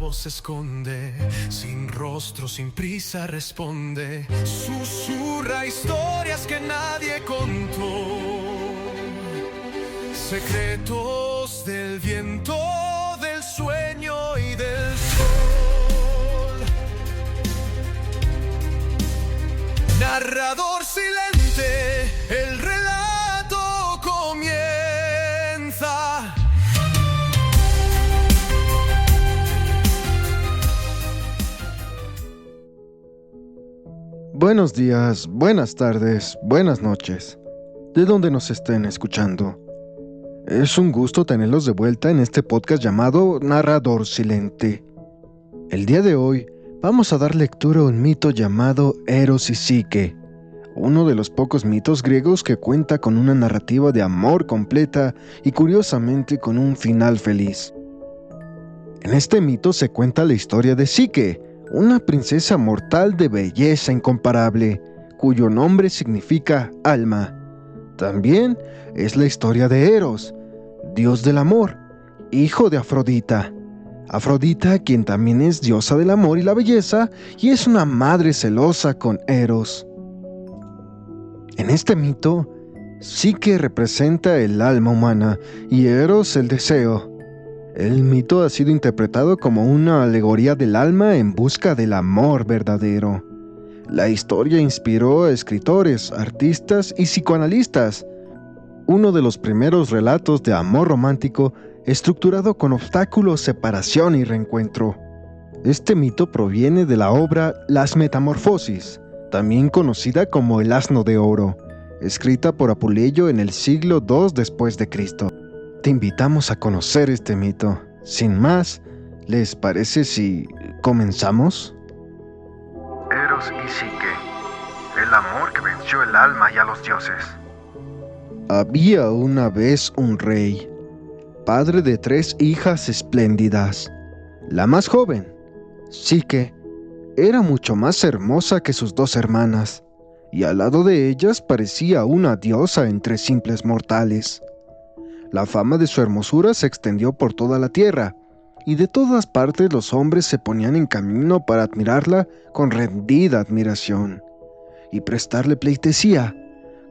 voz se esconde, sin rostro, sin prisa responde. Susurra historias que nadie contó, secretos del viento, del sueño y del sol. Narrador silente, el relato comienza. Buenos días, buenas tardes, buenas noches, de donde nos estén escuchando. Es un gusto tenerlos de vuelta en este podcast llamado Narrador Silente. El día de hoy vamos a dar lectura a un mito llamado Eros y Psique, uno de los pocos mitos griegos que cuenta con una narrativa de amor completa y curiosamente con un final feliz. En este mito se cuenta la historia de Psique, una princesa mortal de belleza incomparable, cuyo nombre significa alma. También es la historia de Eros, dios del amor, hijo de Afrodita. Afrodita, quien también es diosa del amor y la belleza, y es una madre celosa con Eros. En este mito, Psique representa el alma humana y Eros el deseo. El mito ha sido interpretado como una alegoría del alma en busca del amor verdadero. La historia inspiró a escritores, artistas y psicoanalistas. Uno de los primeros relatos de amor romántico estructurado con obstáculos, separación y reencuentro. Este mito proviene de la obra Las Metamorfosis, también conocida como El Asno de Oro, escrita por Apuleyo en el siglo II después de Cristo. Te invitamos a conocer este mito. Sin más, ¿les parece si comenzamos? Eros y Psique, el amor que venció el alma y a los dioses. Había una vez un rey, padre de 3 hijas espléndidas. La más joven, Psique, era mucho más hermosa que sus 2 hermanas, y al lado de ellas parecía una diosa entre simples mortales. La fama de su hermosura se extendió por toda la tierra, y de todas partes los hombres se ponían en camino para admirarla con rendida admiración, y prestarle pleitesía,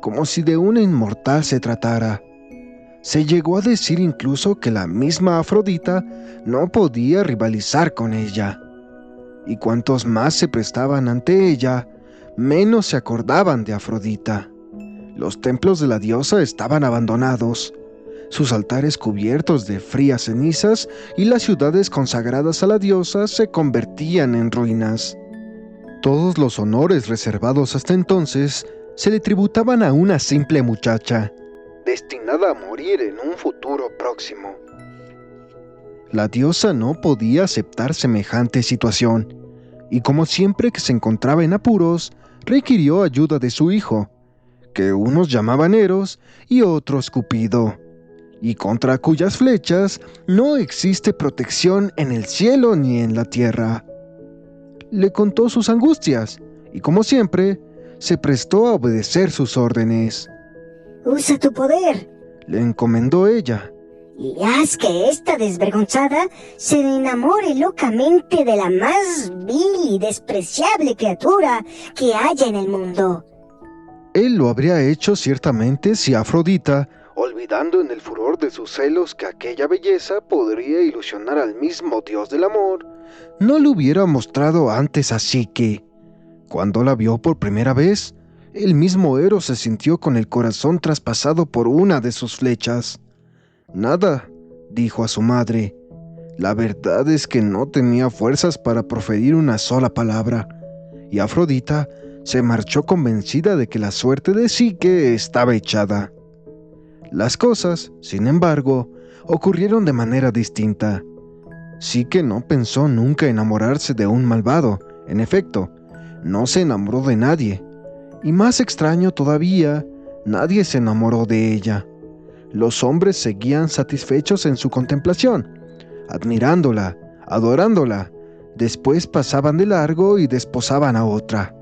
como si de una inmortal se tratara. Se llegó a decir incluso que la misma Afrodita no podía rivalizar con ella, y cuantos más se prestaban ante ella, menos se acordaban de Afrodita. Los templos de la diosa estaban abandonados, sus altares cubiertos de frías cenizas y las ciudades consagradas a la diosa se convertían en ruinas. Todos los honores reservados hasta entonces se le tributaban a una simple muchacha, destinada a morir en un futuro próximo. La diosa no podía aceptar semejante situación, y como siempre que se encontraba en apuros, requirió ayuda de su hijo, que unos llamaban Eros y otros Cupido, y contra cuyas flechas no existe protección en el cielo ni en la tierra. Le contó sus angustias, y como siempre, se prestó a obedecer sus órdenes. «Usa tu poder», le encomendó ella, «y haz que esta desvergonzada se enamore locamente de la más vil y despreciable criatura que haya en el mundo». Él lo habría hecho ciertamente si Afrodita, olvidando en el furor de sus celos que aquella belleza podría ilusionar al mismo dios del amor, no le hubiera mostrado antes a Psique. Cuando la vio por primera vez, el mismo Eros se sintió con el corazón traspasado por una de sus flechas. «Nada», dijo a su madre. La verdad es que no tenía fuerzas para proferir una sola palabra, y Afrodita se marchó convencida de que la suerte de Psique estaba echada. Las cosas, sin embargo, ocurrieron de manera distinta. Psique no pensó nunca enamorarse de un malvado. En efecto, no se enamoró de nadie. Y más extraño todavía, nadie se enamoró de ella. Los hombres seguían satisfechos en su contemplación, admirándola, adorándola. Después pasaban de largo y desposaban a otra.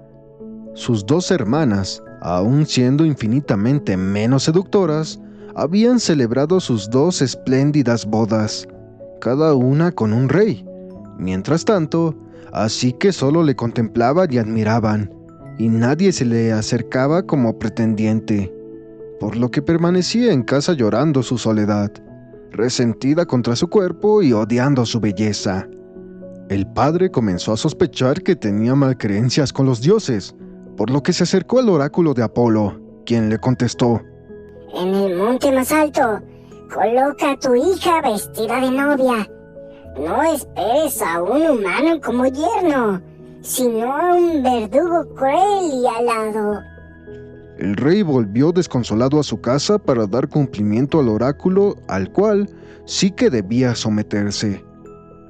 Sus 2 hermanas, aun siendo infinitamente menos seductoras, habían celebrado sus 2 espléndidas bodas, cada una con un rey, Mientras tanto, así que solo le contemplaban y admiraban, y nadie se le acercaba como pretendiente, por lo que permanecía en casa llorando su soledad, resentida contra su cuerpo y odiando su belleza. El padre comenzó a sospechar que tenía malcreencias con los dioses, por lo que se acercó al oráculo de Apolo, quien le contestó: En el monte más alto, coloca a tu hija vestida de novia. No esperes a un humano como yerno, sino a un verdugo cruel y alado. El rey volvió desconsolado a su casa para dar cumplimiento al oráculo, al cual sí que debía someterse.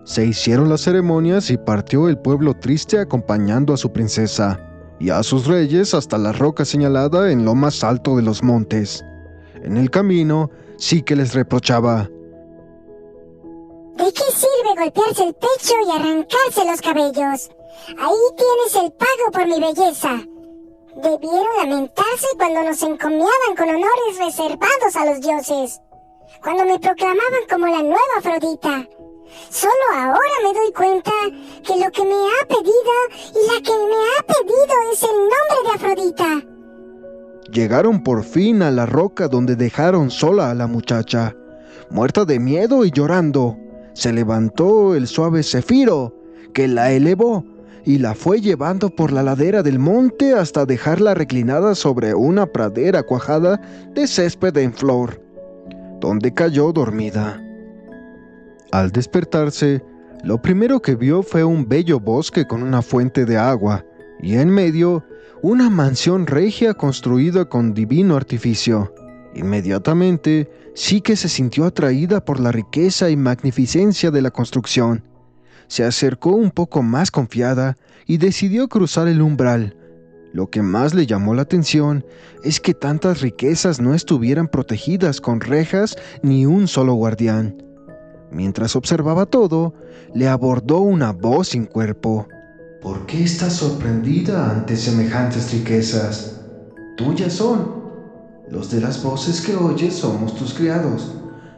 Se hicieron las ceremonias y partió el pueblo triste acompañando a su princesa y a sus reyes hasta la roca señalada en lo más alto de los montes. En el camino sí que les reprochaba: ¿De qué sirve golpearse el pecho y arrancarse los cabellos? Ahí tienes el pago por mi belleza. Debieron lamentarse cuando nos encomiaban con honores reservados a los dioses, cuando me proclamaban como la nueva Afrodita. Solo ahora me doy cuenta que lo que me ha pedido y la que me ha pedido es el nombre de Afrodita. Llegaron por fin a la roca donde dejaron sola a la muchacha. Muerta de miedo y llorando, se levantó el suave Cefiro, que la elevó y la fue llevando por la ladera del monte hasta dejarla reclinada sobre una pradera cuajada de césped en flor, donde cayó dormida. Al despertarse, lo primero que vio fue un bello bosque con una fuente de agua, y en medio, una mansión regia construida con divino artificio. Inmediatamente, sí que se sintió atraída por la riqueza y magnificencia de la construcción. Se acercó un poco más confiada y decidió cruzar el umbral. Lo que más le llamó la atención es que tantas riquezas no estuvieran protegidas con rejas ni un solo guardián. Mientras observaba todo, le abordó una voz sin cuerpo. ¿Por qué estás sorprendida ante semejantes riquezas? Tuyas son. Los de las voces que oyes somos tus criados,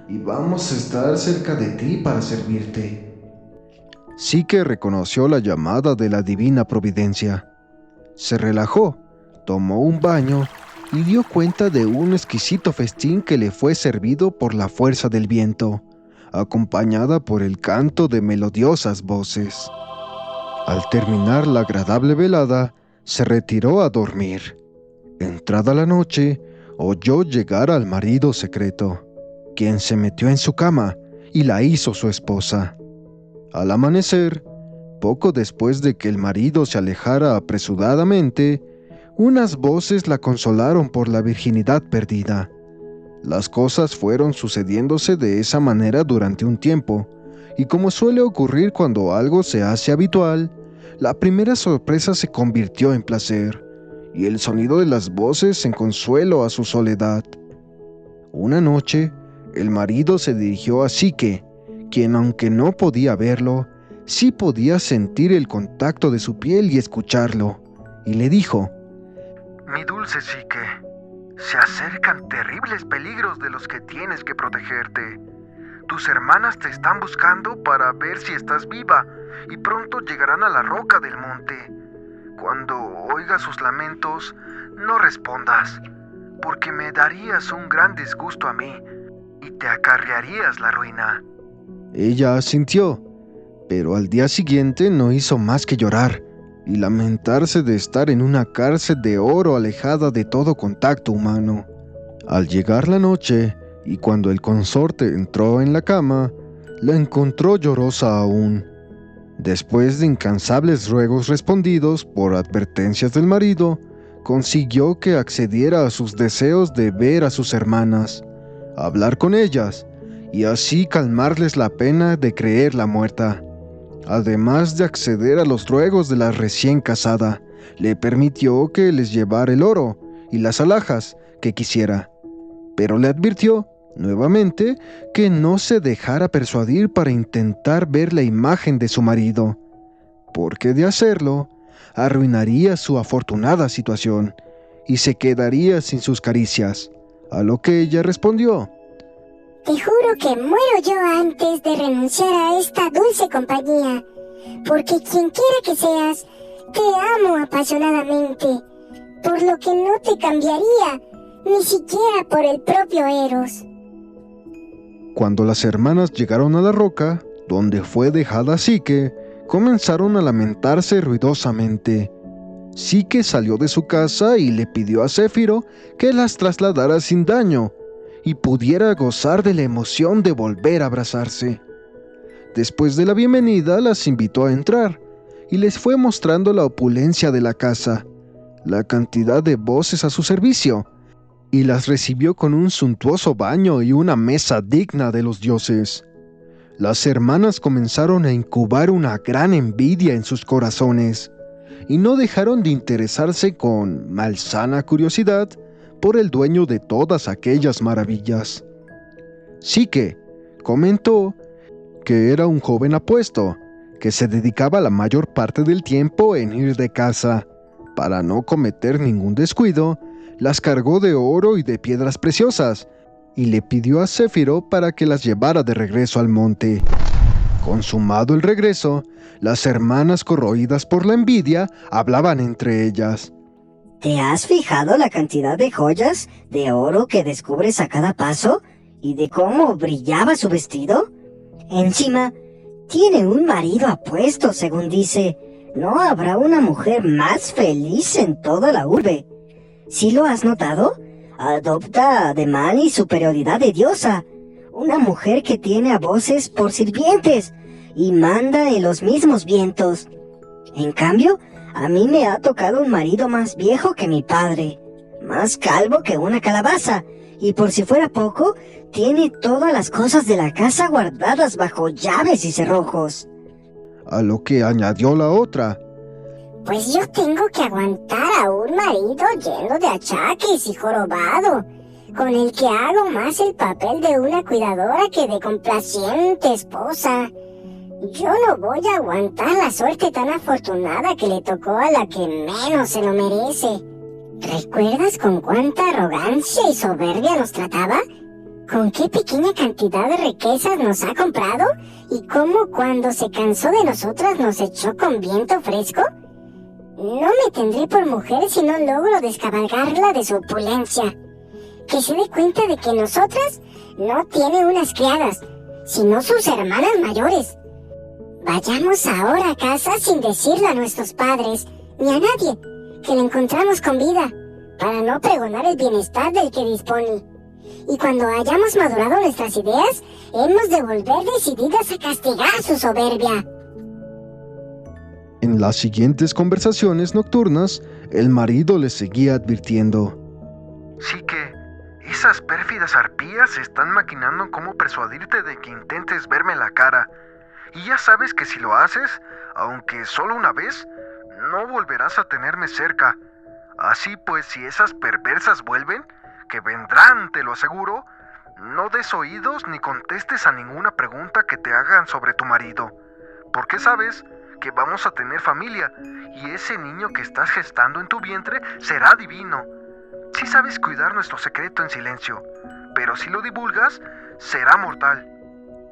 y vamos a estar cerca de ti para servirte. Sí que reconoció la llamada de la divina providencia. Se relajó, tomó un baño y dio cuenta de un exquisito festín que le fue servido por la fuerza del viento, acompañada por el canto de melodiosas voces. Al terminar la agradable velada, se retiró a dormir. Entrada la noche, oyó llegar al marido secreto, quien se metió en su cama y la hizo su esposa. Al amanecer, poco después de que el marido se alejara apresuradamente, unas voces la consolaron por la virginidad perdida. Las cosas fueron sucediéndose de esa manera durante un tiempo, y como suele ocurrir cuando algo se hace habitual, la primera sorpresa se convirtió en placer, y el sonido de las voces en consuelo a su soledad. Una noche, el marido se dirigió a Psique, quien, aunque no podía verlo, sí podía sentir el contacto de su piel y escucharlo, y le dijo: Mi dulce Psique, se acercan terribles peligros de los que tienes que protegerte. Tus hermanas te están buscando para ver si estás viva, y pronto llegarán a la roca del monte. Cuando oigas sus lamentos, no respondas, porque me darías un gran disgusto a mí, y te acarrearías la ruina. Ella asintió, pero al día siguiente no hizo más que llorar y lamentarse de estar en una cárcel de oro alejada de todo contacto humano. Al llegar la noche, y cuando el consorte entró en la cama, la encontró llorosa aún. Después de incansables ruegos respondidos por advertencias del marido, consiguió que accediera a sus deseos de ver a sus hermanas, hablar con ellas, y así calmarles la pena de creerla muerta. Además de acceder a los ruegos de la recién casada, le permitió que les llevara el oro y las alhajas que quisiera, pero le advirtió, nuevamente, que no se dejara persuadir para intentar ver la imagen de su marido, porque de hacerlo, arruinaría su afortunada situación y se quedaría sin sus caricias, a lo que ella respondió: Te juro que muero yo antes de renunciar a esta dulce compañía, porque quien quiera que seas, te amo apasionadamente, por lo que no te cambiaría, ni siquiera por el propio Eros. Cuando las hermanas llegaron a la roca, donde fue dejada Psique, comenzaron a lamentarse ruidosamente. Psique salió de su casa y le pidió a Céfiro que las trasladara sin daño y pudiera gozar de la emoción de volver a abrazarse. Después de la bienvenida, las invitó a entrar y les fue mostrando la opulencia de la casa, la cantidad de voces a su servicio, y las recibió con un suntuoso baño y una mesa digna de los dioses. Las hermanas comenzaron a incubar una gran envidia en sus corazones, y no dejaron de interesarse con malsana curiosidad por el dueño de todas aquellas maravillas. Psique comentó que era un joven apuesto, que se dedicaba la mayor parte del tiempo en ir de caza. Para no cometer ningún descuido, las cargó de oro y de piedras preciosas, y le pidió a Céfiro para que las llevara de regreso al monte. Consumado el regreso, las hermanas, corroídas por la envidia, hablaban entre ellas. ¿Te has fijado la cantidad de joyas de oro que descubres a cada paso? ¿Y de cómo brillaba su vestido? Encima, tiene un marido apuesto, según dice. No habrá una mujer más feliz en toda la urbe. ¿Sí lo has notado? Adopta ademán y superioridad de diosa. Una mujer que tiene a voces por sirvientes y manda en los mismos vientos. En cambio, a mí me ha tocado un marido más viejo que mi padre, más calvo que una calabaza, y por si fuera poco, tiene todas las cosas de la casa guardadas bajo llaves y cerrojos. A lo que añadió la otra. Pues yo tengo que aguantar a un marido lleno de achaques y jorobado, con el que hago más el papel de una cuidadora que de complaciente esposa. Yo no voy a aguantar la suerte tan afortunada que le tocó a la que menos se lo merece. ¿Recuerdas con cuánta arrogancia y soberbia nos trataba? ¿Con qué pequeña cantidad de riquezas nos ha comprado? ¿Y cómo cuando se cansó de nosotras nos echó con viento fresco? No me tendré por mujer si no logro descabalgarla de su opulencia. Que se dé cuenta de que nosotras no tiene unas criadas, sino sus hermanas mayores. Vayamos ahora a casa sin decirle a nuestros padres, ni a nadie, que la encontramos con vida, para no pregonar el bienestar del que dispone. Y cuando hayamos madurado nuestras ideas, hemos de volver decididas a castigar su soberbia. En las siguientes conversaciones nocturnas, el marido le seguía advirtiendo. Psique, esas pérfidas arpías están maquinando cómo persuadirte de que intentes verme la cara. Y ya sabes que si lo haces, aunque solo una vez, no volverás a tenerme cerca. Así pues, si esas perversas vuelven, que vendrán, te lo aseguro, no des oídos ni contestes a ninguna pregunta que te hagan sobre tu marido, porque sabes que vamos a tener familia, y ese niño que estás gestando en tu vientre será divino. Sí sabes cuidar nuestro secreto en silencio, pero si lo divulgas, será mortal.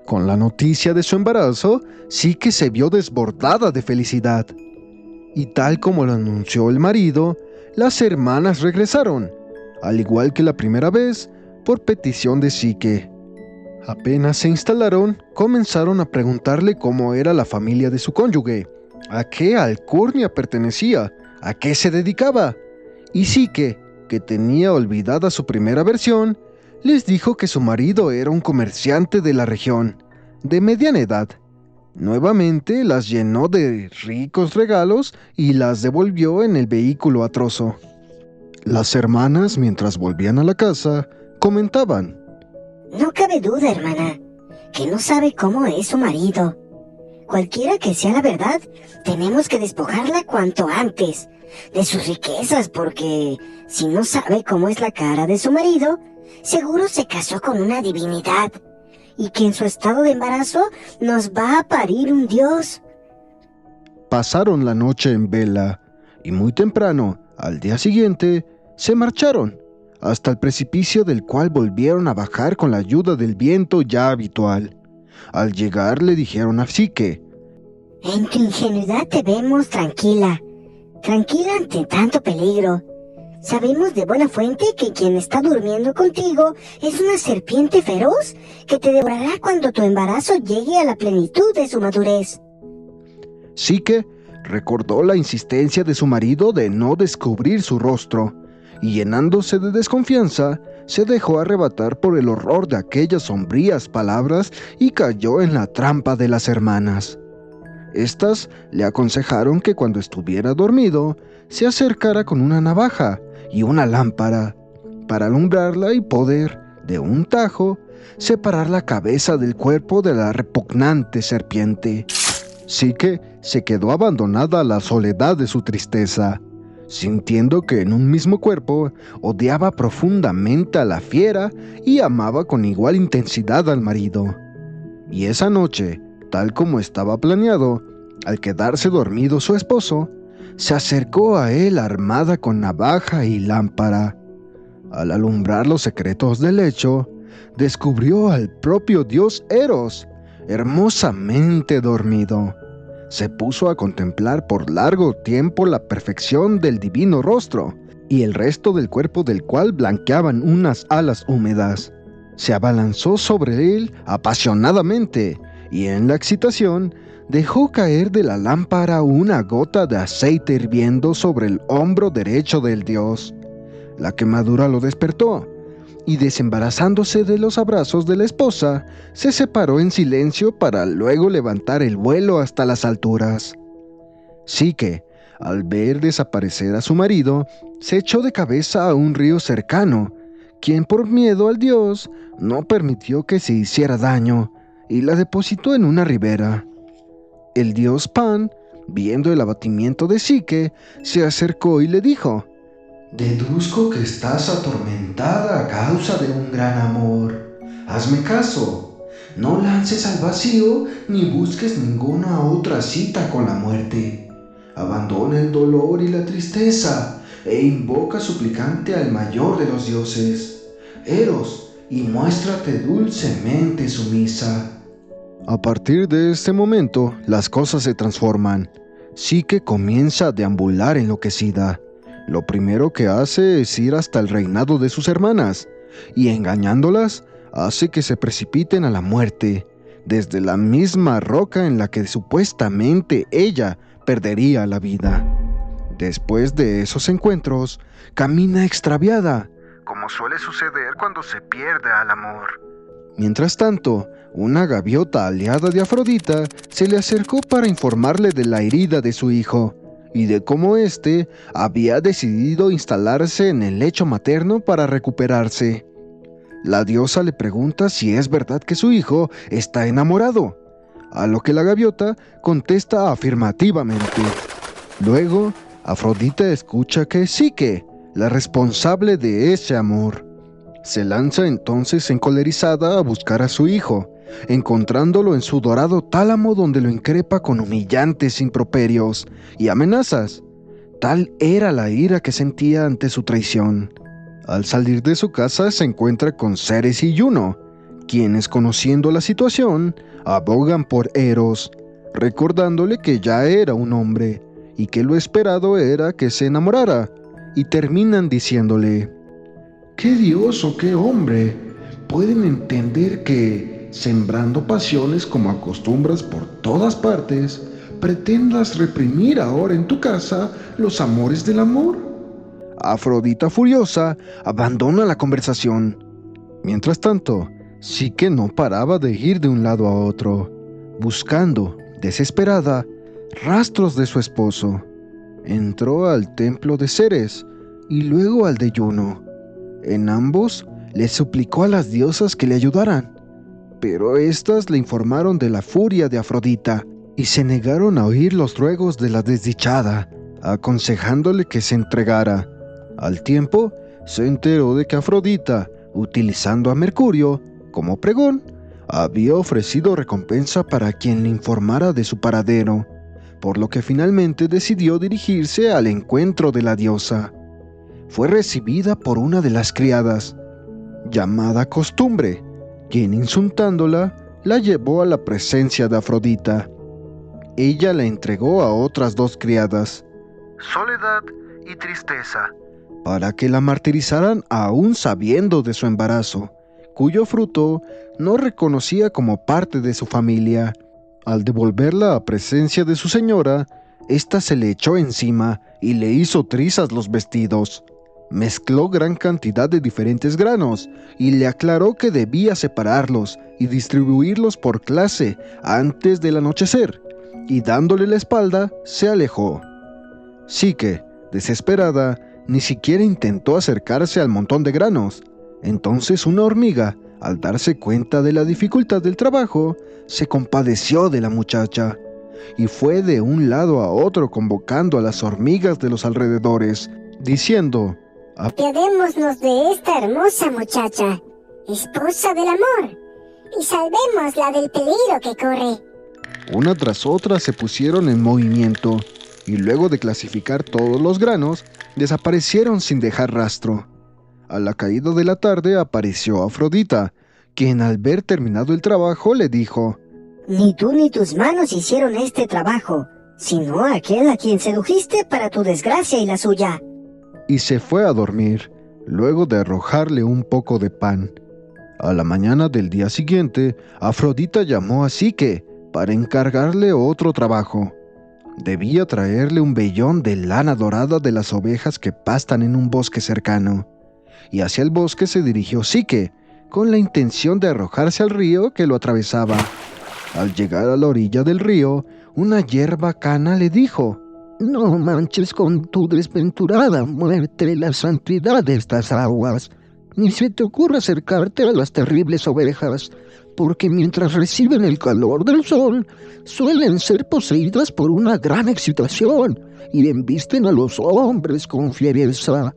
Con la noticia de su embarazo, Psique se vio desbordada de felicidad. Y tal como lo anunció el marido, las hermanas regresaron, al igual que la primera vez, por petición de Psique. Apenas se instalaron, comenzaron a preguntarle cómo era la familia de su cónyuge, a qué alcurnia pertenecía, a qué se dedicaba. Y Psique, que tenía olvidada su primera versión, les dijo que su marido era un comerciante de la región, de mediana edad. Nuevamente las llenó de ricos regalos y las devolvió en el vehículo atrozo. Las hermanas, mientras volvían a la casa, comentaban. No cabe duda, hermana, que no sabe cómo es su marido. Cualquiera que sea la verdad, tenemos que despojarla cuanto antes de sus riquezas, porque si no sabe cómo es la cara de su marido, seguro se casó con una divinidad, y que en su estado de embarazo nos va a parir un dios. Pasaron la noche en vela, y muy temprano, al día siguiente, se marcharon, hasta el precipicio del cual volvieron a bajar con la ayuda del viento ya habitual. Al llegar le dijeron a Psique: En tu ingenuidad te vemos tranquila ante tanto peligro. Sabemos de buena fuente que quien está durmiendo contigo es una serpiente feroz que te devorará cuando tu embarazo llegue a la plenitud de su madurez. Psique recordó la insistencia de su marido de no descubrir su rostro, y llenándose de desconfianza, se dejó arrebatar por el horror de aquellas sombrías palabras y cayó en la trampa de las hermanas. Estas le aconsejaron que cuando estuviera dormido, se acercara con una navaja y una lámpara, para alumbrarla y poder, de un tajo, separar la cabeza del cuerpo de la repugnante serpiente. Psique se quedó abandonada a la soledad de su tristeza, sintiendo que en un mismo cuerpo odiaba profundamente a la fiera y amaba con igual intensidad al marido. Y esa noche, tal como estaba planeado, al quedarse dormido su esposo, se acercó a él armada con navaja y lámpara. Al alumbrar los secretos del lecho, descubrió al propio dios Eros, hermosamente dormido. Se puso a contemplar por largo tiempo la perfección del divino rostro y el resto del cuerpo del cual blanqueaban unas alas húmedas. Se abalanzó sobre él apasionadamente y en la excitación dejó caer de la lámpara una gota de aceite hirviendo sobre el hombro derecho del dios. La quemadura lo despertó, y desembarazándose de los abrazos de la esposa, se separó en silencio para luego levantar el vuelo hasta las alturas. Psique, al ver desaparecer a su marido, se echó de cabeza a un río cercano, quien por miedo al dios no permitió que se hiciera daño, y la depositó en una ribera. El dios Pan, viendo el abatimiento de Psique, se acercó y le dijo: Deduzco que estás atormentada a causa de un gran amor. Hazme caso. No lances al vacío ni busques ninguna otra cita con la muerte. Abandona el dolor y la tristeza e invoca suplicante al mayor de los dioses, Eros, y muéstrate dulcemente sumisa. A partir de este momento, las cosas se transforman. Psique comienza a deambular enloquecida. Lo primero que hace es ir hasta el reinado de sus hermanas, y engañándolas, hace que se precipiten a la muerte, desde la misma roca en la que supuestamente ella perdería la vida. Después de esos encuentros, camina extraviada, como suele suceder cuando se pierde al amor. Mientras tanto, una gaviota aliada de Afrodita se le acercó para informarle de la herida de su hijo y de cómo éste había decidido instalarse en el lecho materno para recuperarse. La diosa le pregunta si es verdad que su hijo está enamorado, a lo que la gaviota contesta afirmativamente. Luego, Afrodita escucha que es Psique la responsable de ese amor. Se lanza entonces encolerizada a buscar a su hijo, encontrándolo en su dorado tálamo donde lo increpa con humillantes improperios y amenazas. Tal era la ira que sentía ante su traición. Al salir de su casa se encuentra con Ceres y Juno, quienes, conociendo la situación, abogan por Eros, recordándole que ya era un hombre y que lo esperado era que se enamorara, y terminan diciéndole: ¿Qué dios o qué hombre pueden entender que, sembrando pasiones como acostumbras por todas partes, pretendas reprimir ahora en tu casa los amores del amor? Afrodita, furiosa, abandona la conversación. Mientras tanto, Psique no paraba de ir de un lado a otro, buscando, desesperada, rastros de su esposo. Entró al templo de Ceres y luego al de Juno. En ambos le suplicó a las diosas que le ayudaran, pero éstas le informaron de la furia de Afrodita y se negaron a oír los ruegos de la desdichada, aconsejándole que se entregara. Al tiempo, se enteró de que Afrodita, utilizando a Mercurio como pregón, había ofrecido recompensa para quien le informara de su paradero, por lo que finalmente decidió dirigirse al encuentro de la diosa. fue recibida por una de las criadas, llamada Costumbre, quien insultándola, la llevó a la presencia de Afrodita. Ella la entregó a otras 2 criadas, Soledad y Tristeza, para que la martirizaran aún sabiendo de su embarazo, cuyo fruto no reconocía como parte de su familia. Al devolverla a presencia de su señora, ésta se le echó encima y le hizo trizas los vestidos. Mezcló gran cantidad de diferentes granos y le aclaró que debía separarlos y distribuirlos por clase antes del anochecer, y dándole la espalda, se alejó. Psique, desesperada, ni siquiera intentó acercarse al montón de granos. Entonces una hormiga, al darse cuenta de la dificultad del trabajo, se compadeció de la muchacha y fue de un lado a otro convocando a las hormigas de los alrededores, diciendo: Apiadémonos de esta hermosa muchacha, esposa del amor, y salvémosla del peligro que corre. Una tras otra se pusieron en movimiento, y luego de clasificar todos los granos, desaparecieron sin dejar rastro. A la caída de la tarde apareció Afrodita, quien al ver terminado el trabajo le dijo: Ni tú ni tus manos hicieron este trabajo, sino aquel a quien sedujiste para tu desgracia y la suya. Y se fue a dormir, luego de arrojarle un poco de pan. A la mañana del día siguiente, Afrodita llamó a Psique para encargarle otro trabajo. Debía traerle un vellón de lana dorada de las ovejas que pastan en un bosque cercano. Y hacia el bosque se dirigió Psique, con la intención de arrojarse al río que lo atravesaba. Al llegar a la orilla del río, una hierba cana le dijo: No manches con tu desventurada muerte la santidad de estas aguas, ni se te ocurra acercarte a las terribles ovejas, porque mientras reciben el calor del sol, suelen ser poseídas por una gran excitación y embisten a los hombres con fiereza.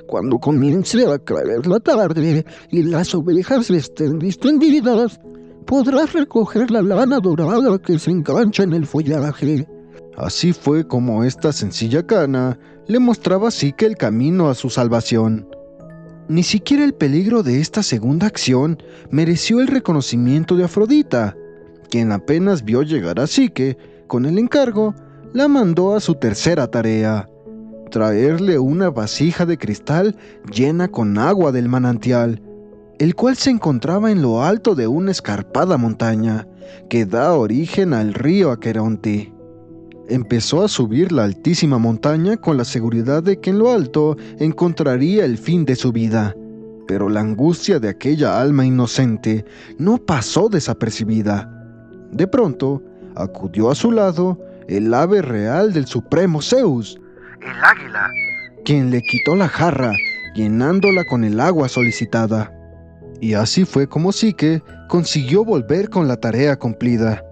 Cuando comience a caer la tarde y las ovejas estén distendidas, podrás recoger la lana dorada que se engancha en el follaje. Así fue como esta sencilla cana le mostraba a Psique el camino a su salvación. Ni siquiera el peligro de esta segunda acción mereció el reconocimiento de Afrodita, quien apenas vio llegar a Psique con el encargo, la mandó a su tercera tarea: traerle una vasija de cristal llena con agua del manantial, el cual se encontraba en lo alto de una escarpada montaña que da origen al río Aqueronte. Empezó a subir la altísima montaña con la seguridad de que en lo alto encontraría el fin de su vida, pero la angustia de aquella alma inocente no pasó desapercibida. De pronto, acudió a su lado el ave real del supremo Zeus, el águila, quien le quitó la jarra, llenándola con el agua solicitada. Y así fue como Psique consiguió volver con la tarea cumplida.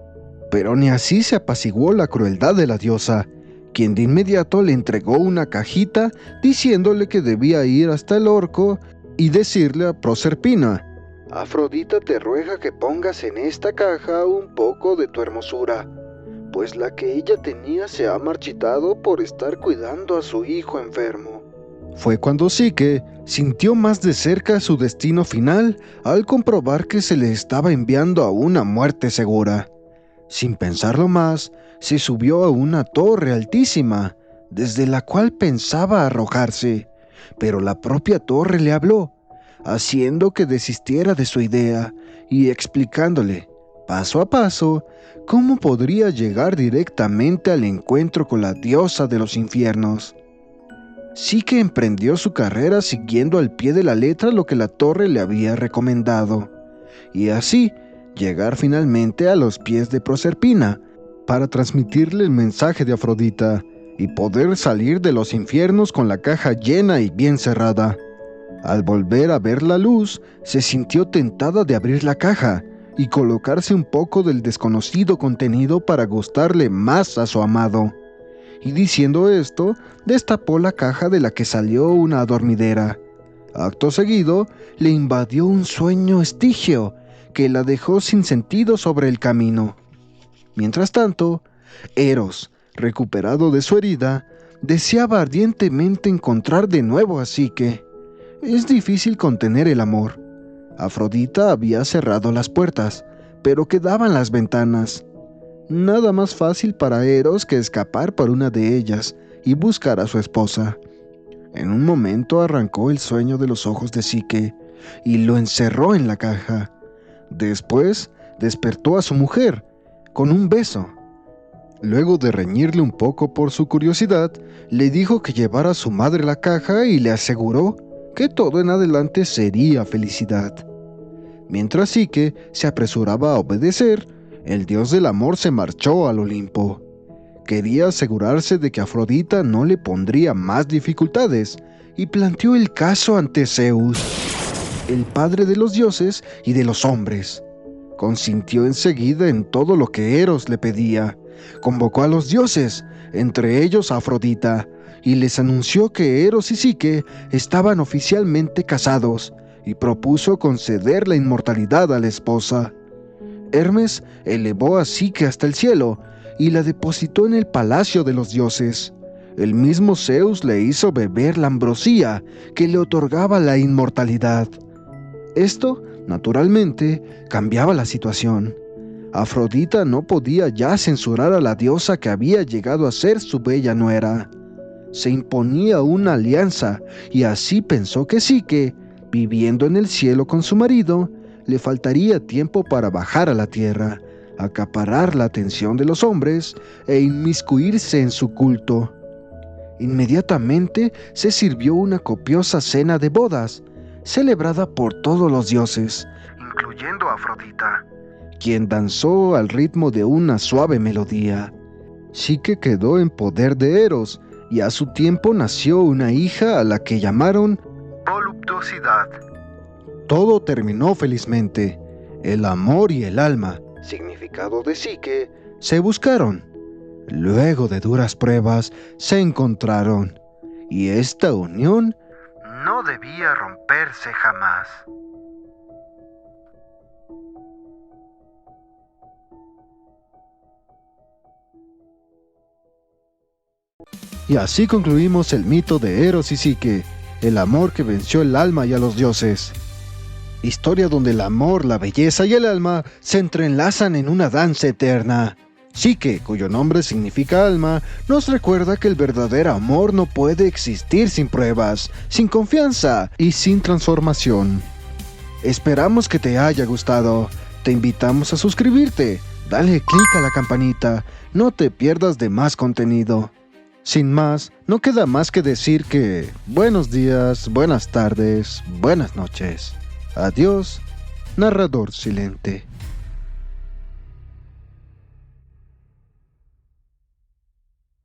Pero ni así se apaciguó la crueldad de la diosa, quien de inmediato le entregó una cajita diciéndole que debía ir hasta el orco y decirle a Proserpina: Afrodita te ruega que pongas en esta caja un poco de tu hermosura, pues la que ella tenía se ha marchitado por estar cuidando a su hijo enfermo. Fue cuando Psique sintió más de cerca su destino final al comprobar que se le estaba enviando a una muerte segura. Sin pensarlo más, se subió a una torre altísima, desde la cual pensaba arrojarse, pero la propia torre le habló, haciendo que desistiera de su idea y explicándole, paso a paso, cómo podría llegar directamente al encuentro con la diosa de los infiernos. Psique emprendió su carrera siguiendo al pie de la letra lo que la torre le había recomendado, y así llegar finalmente a los pies de Proserpina para transmitirle el mensaje de Afrodita y poder salir de los infiernos con la caja llena y bien cerrada. Al volver a ver la luz, se sintió tentada de abrir la caja y colocarse un poco del desconocido contenido para gustarle más a su amado. Y diciendo esto, destapó la caja de la que salió una adormidera. Acto seguido, le invadió un sueño estigio que la dejó sin sentido sobre el camino. Mientras tanto, Eros, recuperado de su herida, deseaba ardientemente encontrar de nuevo a Psique. Es difícil contener el amor. Afrodita había cerrado las puertas, pero quedaban las ventanas. Nada más fácil para Eros que escapar por una de ellas y buscar a su esposa. En un momento arrancó el sueño de los ojos de Psique y lo encerró en la caja. Después despertó a su mujer con un beso. Luego de reñirle un poco por su curiosidad, le dijo que llevara a su madre la caja y le aseguró que todo en adelante sería felicidad. Mientras Psique se apresuraba a obedecer, el dios del amor se marchó al Olimpo. Quería asegurarse de que Afrodita no le pondría más dificultades y planteó el caso ante Zeus, el padre de los dioses y de los hombres. Consintió enseguida en todo lo que Eros le pedía. Convocó a los dioses, entre ellos a Afrodita, y les anunció que Eros y Psique estaban oficialmente casados, y propuso conceder la inmortalidad a la esposa. Hermes elevó a Psique hasta el cielo y la depositó en el palacio de los dioses. El mismo Zeus le hizo beber la ambrosía que le otorgaba la inmortalidad. Esto, naturalmente, cambiaba la situación. Afrodita no podía ya censurar a la diosa que había llegado a ser su bella nuera. Se imponía una alianza y así pensó que Psique, viviendo en el cielo con su marido, le faltaría tiempo para bajar a la tierra, acaparar la atención de los hombres e inmiscuirse en su culto. Inmediatamente se sirvió una copiosa cena de bodas, celebrada por todos los dioses, incluyendo a Afrodita, quien danzó al ritmo de una suave melodía. Psique quedó en poder de Eros, y a su tiempo nació una hija a la que llamaron voluptuosidad. Todo terminó felizmente. El amor y el alma, significado de Psique, se buscaron. Luego de duras pruebas, se encontraron, y esta unión no debía romperse jamás. Y así concluimos el mito de Eros y Psique, el amor que venció el alma y a los dioses. Historia donde el amor, la belleza y el alma se entrelazan en una danza eterna. Psique, cuyo nombre significa alma, nos recuerda que el verdadero amor no puede existir sin pruebas, sin confianza y sin transformación. Esperamos que te haya gustado. Te invitamos a suscribirte, dale clic a la campanita, no te pierdas de más contenido. Sin más, no queda más que decir que buenos días, buenas tardes, buenas noches. Adiós, narrador silente.